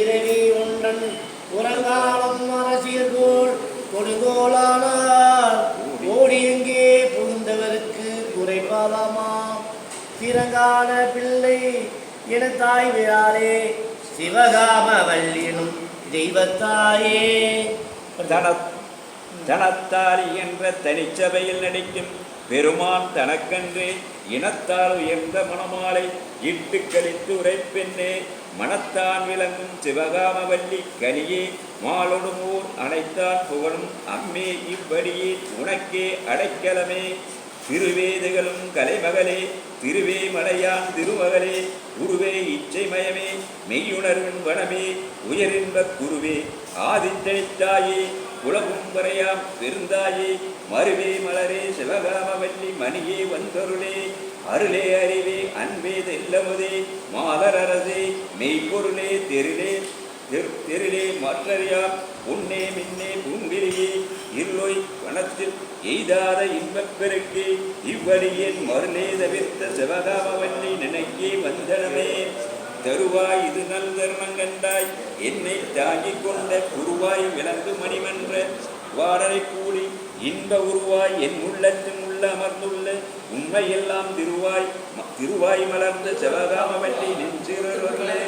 இரவி ஒன்றன் உறங்காலம் அரசியல்கோள் கொடுகோளானார் ஓடி எங்கே புகுந்தவருக்கு குறைபாலாமா திறங்கான பிள்ளை என தாய் விழாலே சிவகாம வல்லினும் தெய்வத்தாயே. தனத்தால் என்ற தனிச்சபையில் நடிக்கும் பெருமான் தனக்கன்றே இனத்தால் உயர்ந்த மணமாலை இட்டு கழித்து உரைப்பெண்ணே மனத்தான் விளங்கும் சிவகாமவல்லி கலியே மாலொடுமூர் அனைத்தான் புகழும் அம்மே இவ்வடியே உனக்கே அடைக்கலமே. திருவேதுகளும் கலைமகளே திருவே மலையான் திருமகளே குருவே இச்சைமயமே மெய்யுணர்வின் வனமே உயரின்ப குருவே ஆதித்தனித்தாயே குலவும் வரையாம் பெருந்தாயே மருவே மலரே சிவகாமவல்லி மணியே வந்தருளே அருளே அறிவே அன்பே தெல்லமுதே மாதரரசே மெய்ப்பொருளே தெருளே மாற்றறியாம் உன்னே மின்னே பூங்கிரியே இருளோய் வனத்தில் எய்தாத இன்பப் பெருக்கு இவ்வடியின் மருளே தவிர்த்த சிவகாமவல்லி நினைக்கே வந்தனமே. தருவாய் இது நல் தர்மங்கண்டாய் என்னை தாங்கிக் கொண்ட குருவாய் விளங்கு மணிமன்ற வாடரை கூடி இன்ப உருவாய் என் உள்ளத்தின் உள்ள அமர்ந்துள்ள உண்மையெல்லாம் திருவாய் மலர்ந்த சிவகாமவல்லி நெஞ்சிறர்களே.